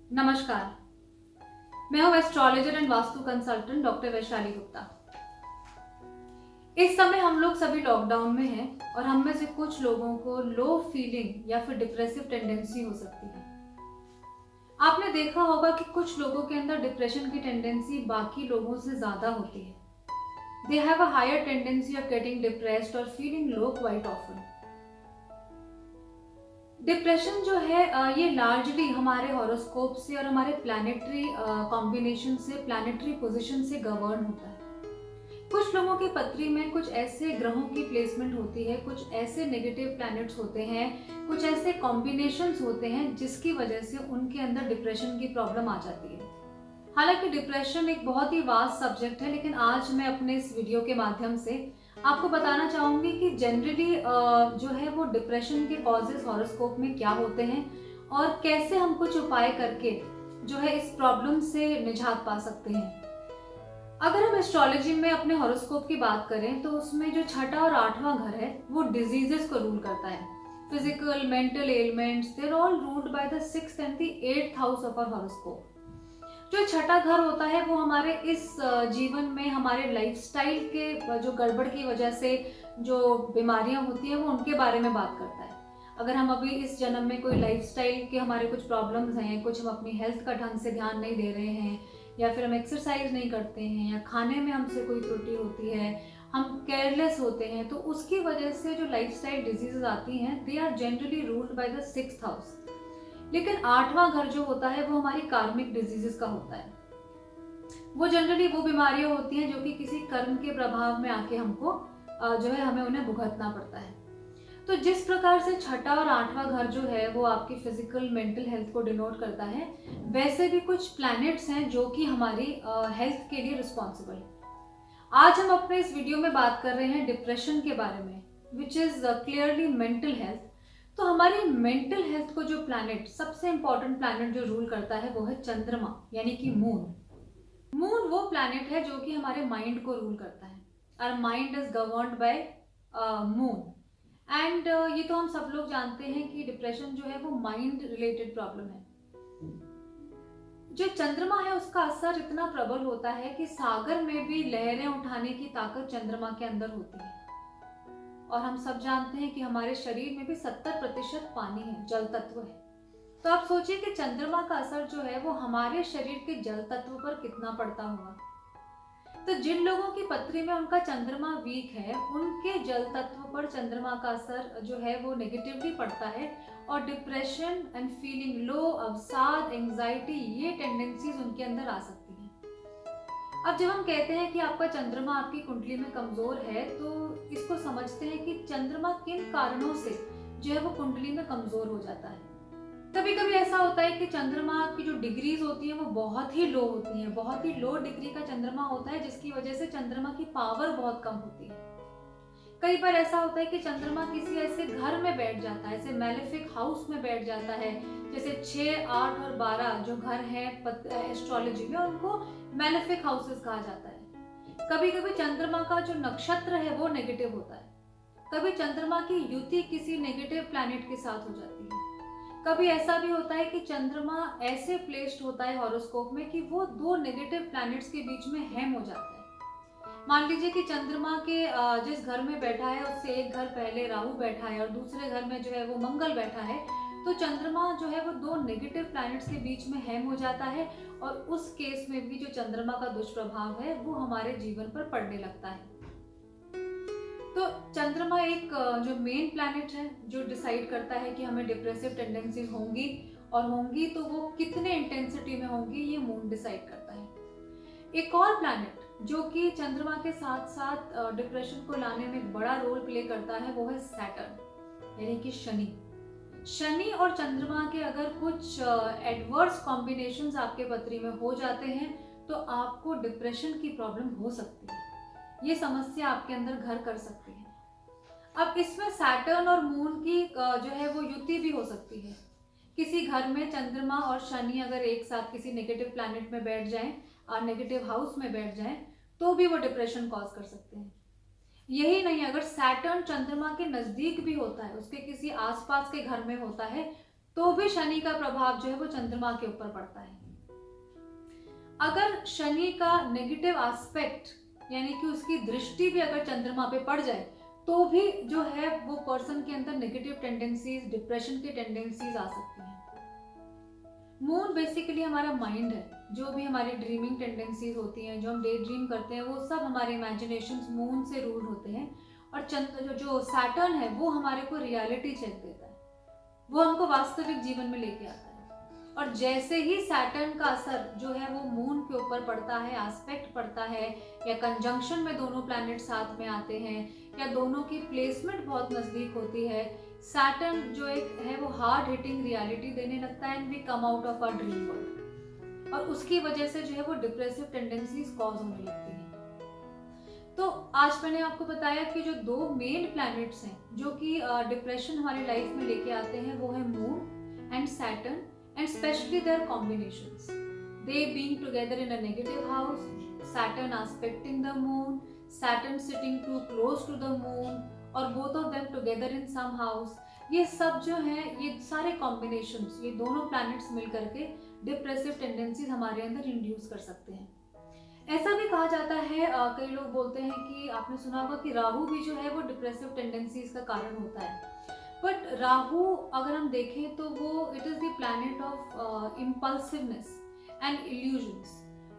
नमस्कार। मैं हूं astrologer and vastu consultant doctor Vaishali Gupta. इस समय हम लोग सभी लॉकडाउन में हैं और हम में से कुछ लोगों को लो फीलिंग या फिर डिप्रेसिव टेंडेंसी हो सकती है। आपने देखा होगा कि कुछ लोगों के अंदर डिप्रेशन की टेंडेंसी बाकी लोगों से ज्यादा होती है। They have a higher tendency of getting depressed और feeling low quite often. Depression जो है ये लार्जली हमारे हॉरोस्कोप से और हमारे प्लैनेटरी कॉम्बिनेशन से, प्लैनेटरी पोजीशन से गवर्न होता है। कुछ लोगों की पत्री में कुछ ऐसे ग्रहों की प्लेसमेंट होती है, कुछ ऐसे नेगेटिव प्लैनेट्स होते हैं, कुछ ऐसे कॉम्बिनेशंस होते हैं जिसकी वजह से उनके अंदर डिप्रेशन की प्रॉब्लम आ जाती है। हालांकि डिप्रेशन एक बहुत ही वास्ट सब्जेक्ट है, लेकिन आज मैं अपने इस वीडियो के माध्यम से आपको बताना चाहूंगी कि जनरली जो है वो डिप्रेशन के कॉजेज हॉरोस्कोप में क्या होते हैं और कैसे हम कुछ उपाय करके जो है इस प्रॉब्लम से निजात पा सकते हैं। अगर हम एस्ट्रोलॉजी में अपने हॉरोस्कोप की बात करें तो उसमें जो छठा और आठवां घर है वो डिजीजेस को रूल करता है। Physical, mental elements, they are all ruled by the 6th and the 8th house of our horoscope. जो छठा घर होता है वो हमारे इस जीवन में हमारे लाइफस्टाइल के जो गड़बड़ की वजह से जो बीमारियां होती हैं वो उनके बारे में बात करता है। अगर हम अभी इस जन्म में कोई लाइफस्टाइल के हमारे कुछ प्रॉब्लम्स हैं, कुछ हम अपनी हेल्थ का ढंग से ध्यान नहीं दे रहे हैं, या फिर हम एक्सरसाइज नहीं करते हैं, या खाने में हमसे कोई त्रुटि होती है, हम केयरलेस होते हैं, तो उसकी वजह से जो लाइफस्टाइल डिजीजेज आती हैं they are generally ruled by the 6th house. लेकिन आठवां घर जो होता है वो हमारी कार्मिक डिजीजेस का होता है। वो जनरली वो बीमारियां होती हैं जो कि किसी कर्म के प्रभाव में आके हमको जो है हमें उन्हें भुगतना पड़ता है। तो जिस प्रकार से छठा और आठवां घर जो है वो आपकी फिजिकल मेंटल हेल्थ को डिनोट करता है, वैसे भी कुछ प्लैनेट्स हैं जो कि हमारी हेल्थ के लिए रिस्पॉन्सिबल है। आज हम अपने इस वीडियो में बात कर रहे हैं डिप्रेशन के बारे में, which is clearly mental health. तो हमारी मेंटल हेल्थ को जो प्लैनेट, सबसे इंपॉर्टेंट प्लैनेट जो रूल करता है वो है चंद्रमा, यानी कि मून। मून वो प्लैनेट है जो कि हमारे माइंड को रूल करता है। Our mind is governed by moon. And ये तो हम सब लोग जानते हैं कि डिप्रेशन जो है वो माइंड रिलेटेड प्रॉब्लम है। जो चंद्रमा है उसका असर इतना प्रबल होता है कि सागर में भी लहरें उठाने की ताकत चंद्रमा के अंदर होती है। और हम सब जानते हैं कि हमारे शरीर में भी 70% पानी है, जल तत्व है। तो आप सोचिए कि चंद्रमा का असर जो है वो हमारे शरीर के जल तत्व पर कितना पड़ता होगा। तो जिन लोगों की पत्री में उनका चंद्रमा वीक है, उनके जल तत्व पर चंद्रमा का असर जो है वो नेगेटिवली पड़ता है और डिप्रेशन एंड फीलिंग लो, अवसाद, एंजाइटी, ये टेंडेंसीज उनके अंदर आ सकती हैं। अब जब हम कहते हैं कि आपका चंद्रमा आपकी कुंडली में कमजोर है, तो इसको समझते हैं कि चंद्रमा किन कारणों से जो है वो कुंडली में कमजोर हो जाता है। कभी कभी ऐसा होता है कि चंद्रमा की जो डिग्रीज होती है वो बहुत ही लो होती है, बहुत ही लो डिग्री का चंद्रमा होता है, जिसकी वजह से चंद्रमा की पावर बहुत कम होती है। कई बार ऐसा होता है कि चंद्रमा किसी ऐसे घर में बैठ जाता है, ऐसे मैलेफिक हाउस में बैठ जाता है, जैसे 6, 8 और 12 जो घर है एस्ट्रोलॉजी में, उनको मैलेफिक हाउसेस कहा जाता है। कभी कभी चंद्रमा का जो नक्षत्र है वो नेगेटिव होता है। कभी चंद्रमा की युति किसी नेगेटिव प्लैनेट के साथ हो जाती है। कभी ऐसा भी होता है कि चंद्रमा ऐसे प्लेस्ड होता है हॉरोस्कोप में कि वो दो नेगेटिव प्लैनेट्स के बीच में हैम हो जाता है। मान लीजिए कि चंद्रमा के जिस घर में बैठा है उससे एक घर पहले राहु बैठा है और दूसरे घर में जो है वो मंगल बैठा है, तो चंद्रमा जो है वो दो नेगेटिव प्लैनेट्स के बीच में हैम हो जाता है और उस केस में भी जो चंद्रमा का दुष्प्रभाव है वो हमारे जीवन पर पड़ने लगता है। तो चंद्रमा एक जो मेन प्लैनेट है जो डिसाइड करता है कि हमें डिप्रेसिव टेंडेंसीज होंगी, और होंगी तो वो कितने इंटेंसिटी में होंगी ये मून डिसाइड करता है। एक और प्लैनेट जो कि चंद्रमा के साथ साथ डिप्रेशन को लाने में एक बड़ा रोल प्ले करता है वो है सैटर्न, यानी कि शनि। शनि और चंद्रमा के अगर कुछ एडवर्स कॉम्बिनेशंस आपके पत्री में हो जाते हैं तो आपको डिप्रेशन की प्रॉब्लम हो सकती है, ये समस्या आपके अंदर घर कर सकती है। अब इसमें सैटर्न और मून की जो है वो युति भी हो सकती है। किसी घर में चंद्रमा और शनि अगर एक साथ किसी नेगेटिव प्लैनेट में बैठ जाएं और नेगेटिव हाउस में बैठ जाएं तो भी वो डिप्रेशन कॉज कर सकते हैं। यही नहीं, अगर सैटर्न चंद्रमा के नजदीक भी होता है, उसके किसी आसपास के घर में होता है, तो भी शनि का प्रभाव जो है वो चंद्रमा के ऊपर पड़ता है। अगर शनि का नेगेटिव एस्पेक्ट यानी कि उसकी दृष्टि भी अगर चंद्रमा पे पड़ जाए तो भी जो है वो पर्सन के अंदर नेगेटिव टेंडेंसीज, डिप्रेशन की टेंडेंसीज आ सकती हैं। मून बेसिकली हमारा माइंड है, जो भी हमारी ड्रीमिंग टेंडेंसीज होती हैं, जो हम डे ड्रीम करते हैं, वो सब हमारे इमेजिनेशंस मून से रूल होते हैं। और चंद्र जो सैटर्न है वो हमारे को रियलिटी चेक देता है, वो हमको वास्तविक जीवन में लेके आता है। और जैसे ही सैटर्न का असर जो है वो मून के ऊपर पड़ता है, एस्पेक्ट पड़ता है, या कंजंक्शन में दोनों प्लैनेट साथ में आते हैं, या दोनों की प्लेसमेंट बहुत नजदीक होती है, सैटर्न जो एक है वो हार्ड हिटिंग रियलिटी देने लगता है and we come out of our dream world. और उसकी वजह से जो है वो डिप्रेसिव टेंडेंसीज कॉज होने लगती हैं। तो आज मैंने आपको बताया कि जो दो मेन प्लैनेट्स हैं जो कि डिप्रेशन हमारी लाइफ में लेके आते हैं, वो है moon and Saturn, and especially their combinations. They being together in a negative house, Saturn aspecting the moon, Saturn sitting too close to the moon, और both of them together in some house. ये सब जो है, ये सारे combinations, ये दोनों planets मिल करके डिप्रेसिव टेंडेंसीज हमारे अंदर इंड्यूस कर सकते हैं। ऐसा भी कहा जाता है, कई लोग बोलते हैं कि आपने सुना होगा कि राहु भी जो है वो डिप्रेसिव टेंडेंसीज का कारण होता है। बट राहु अगर हम देखें तो वो it is the planet of impulsiveness and illusions.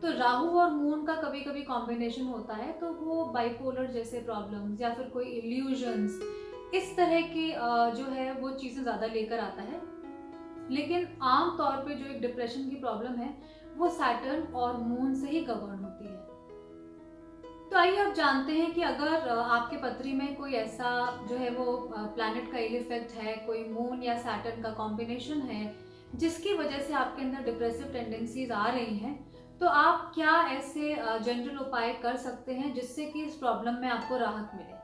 तो राहु और मून का कभी कभी कॉम्बिनेशन होता है तो वो बाइपोलर जैसे प्रॉब्लम्स या फिर कोई इल्यूजन्स, इस तरह की जो है वो चीज़ें ज़्यादा लेकर आता है। लेकिन आम तौर पे जो एक डिप्रेशन की प्रॉब्लम है वो सैटर्न और मून से ही गवर्न होती है। तो आइए अब जानते हैं कि अगर आपके पत्री में कोई ऐसा जो है वो प्लैनेट का इल इफेक्ट है, कोई मून या सैटर्न का कॉम्बिनेशन है जिसकी वजह से आपके अंदर डिप्रेसिव टेंडेंसीज आ रही हैं, तो आप क्या ऐसे जनरल उपाय कर सकते हैं जिससे कि इस प्रॉब्लम में आपको राहत मिले।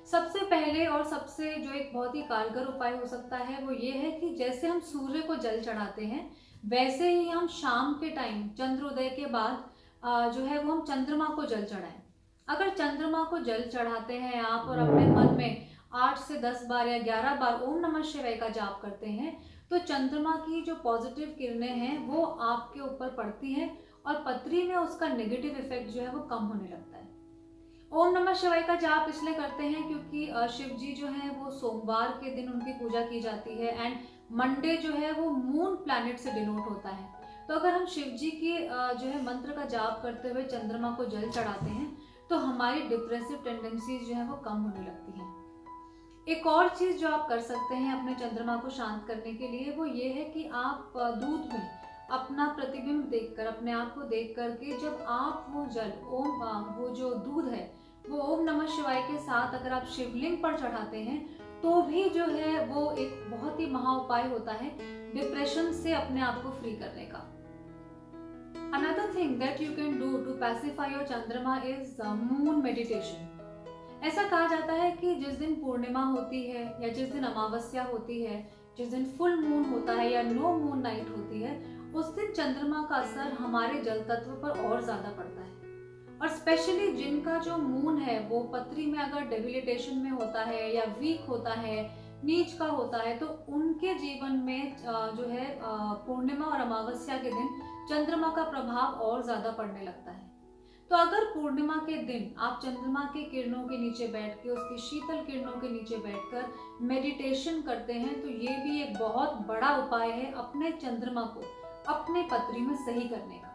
सबसे पहले और सबसे जो एक बहुत ही कारगर उपाय हो सकता है वो ये है कि जैसे हम सूर्य को जल चढ़ाते हैं वैसे ही हम शाम के टाइम चंद्रोदय के बाद जो है वो हम चंद्रमा को जल चढ़ाएं। अगर चंद्रमा को जल चढ़ाते हैं आप और अपने मन में 8 से 10 बार या 11 बार ओम नमः शिवाय का जाप करते हैं तो चंद्रमा की जो पॉजिटिव किरणें हैं वो आपके ऊपर पड़ती हैं और पत्री में उसका नेगेटिव इफेक्ट जो है वो कम होने लगता है। ओम नमः शिवाय का जाप इसलिए करते हैं क्योंकि शिव जी जो है वो सोमवार के दिन उनकी पूजा की जाती है एंड मंडे जो है वो मून प्लैनेट से डिनोट होता है। तो अगर हम शिव जी की जो है मंत्र का जाप करते हुए चंद्रमा को जल चढ़ाते हैं तो हमारी डिप्रेसिव टेंडेंसीज जो है वो कम होने लगती हैं। एक और चीज़ जो आप कर सकते हैं अपने चंद्रमा को शांत करने के लिए वो ये है कि आप दूध में अपना प्रतिबिंब देखकर, अपने आप को देख करके जब आप वो जल वो जो दूध है वो ओम नमः शिवाय के साथ अगर आप शिवलिंग पर चढ़ाते हैं तो भी जो है वो एक बहुत ही महा उपाय होता है डिप्रेशन से अपने आप को फ्री करने का। Another thing that you can do to pacify your Chandrama is moon meditation. ऐसा कहा जाता है कि जिस दिन पूर्णिमा होती है या जिस दिन अमावस्या होती है, जिस दिन फुल मून होता है या नो मून नाइट होती है, उस दिन चंद्रमा का असर हमारे जल तत्व पर और ज्यादा पड़ता है। और स्पेशली जिनका जो मून है वो पत्री में अगर डेबिलिटेशन में होता है या वीक होता है, नीच का होता है, तो उनके जीवन में जो है पूर्णिमा और अमावस्या के दिन चंद्रमा का प्रभाव और ज्यादा पड़ने लगता है। तो अगर पूर्णिमा के दिन आप चंद्रमा के किरणों के नीचे बैठ के, उसकी शीतल किरणों के नीचे बैठकर मेडिटेशन करते हैं तो ये भी एक बहुत बड़ा उपाय है अपने चंद्रमा को अपने पत्री में सही करने का।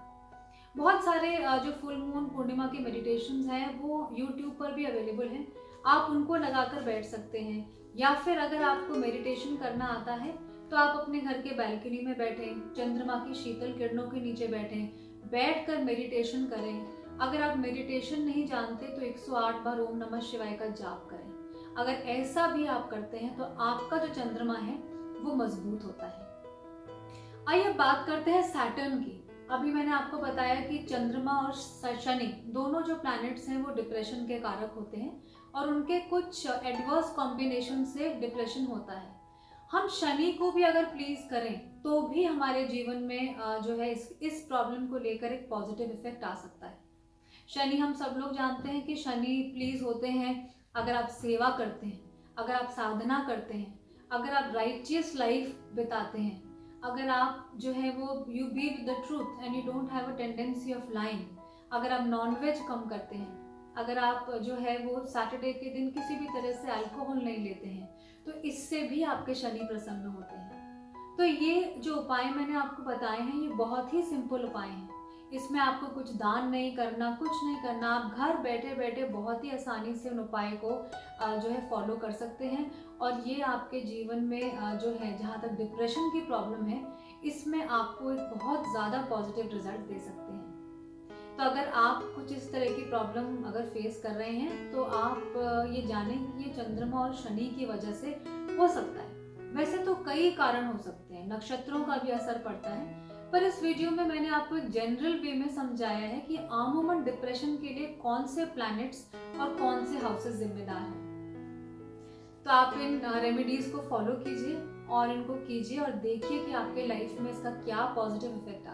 बहुत सारे जो फुल मून पूर्णिमा के मेडिटेशंस हैं वो यूट्यूब पर भी अवेलेबल हैं, आप उनको लगाकर बैठ सकते हैं। या फिर अगर आपको मेडिटेशन करना आता है तो आप अपने घर के बैल्कनी में बैठें, चंद्रमा की शीतल किरणों के नीचे बैठें, बैठकर मेडिटेशन करें। अगर आप मेडिटेशन नहीं जानते तो 108 बार ओम नमः शिवाय का जाप करें। अगर ऐसा भी आप करते हैं तो आपका जो चंद्रमा है वो मजबूत होता है। आइए बात करते हैं सैटर्न की। अभी मैंने आपको बताया कि चंद्रमा और शनि दोनों जो प्लैनेट्स हैं वो डिप्रेशन के कारक होते हैं और उनके कुछ एडवर्स कॉम्बिनेशन से डिप्रेशन होता है। हम शनि को भी अगर प्लीज करें तो भी हमारे जीवन में जो है इस प्रॉब्लम को लेकर एक पॉजिटिव इफेक्ट आ सकता है। शनि हम सब लोग जानते हैं कि शनि प्लीज होते हैं अगर आप सेवा करते हैं, अगर आप साधना करते हैं, अगर आप राइचियस लाइफ बिताते हैं, अगर आप जो है वो you be with the truth and you don't have a tendency of lying, अगर आप नॉनवेज कम करते हैं, अगर आप जो है वो सैटरडे के दिन किसी भी तरह से अल्कोहल नहीं लेते हैं, तो इससे भी आपके शनि प्रसन्न होते हैं। तो ये जो उपाय मैंने आपको बताए हैं, ये बहुत ही सिंपल उपाय हैं। इसमें आपको कुछ दान नहीं करना, कुछ नहीं करना, आप घर बैठे बैठे बहुत ही आसानी से उन उपाय को जो है फॉलो कर सकते हैं। और ये आपके जीवन में जो है, जहाँ तक डिप्रेशन की प्रॉब्लम है, इसमें आपको एक बहुत ज़्यादा पॉजिटिव रिजल्ट दे सकते हैं। तो अगर आप कुछ इस तरह की प्रॉब्लम अगर फेस कर रहे हैं, तो आप ये जानें कि ये चंद्रमा और शनि की वजह से हो सकता है। वैसे तो कई कारण हो सकते हैं, नक्षत्रों का भी असर पड़ता है, पर इस वीडियो में मैंने आपको एक जनरल वे में समझाया है कि अमूमन डिप्रेशन के लिए कौन से प्लैनेट्स और कौन से हाउसेस जिम्मेदार हैं। तो आप इन रेमेडीज को फॉलो कीजिए और इनको कीजिए और देखिए कि आपके लाइफ में इसका क्या पॉजिटिव इफेक्ट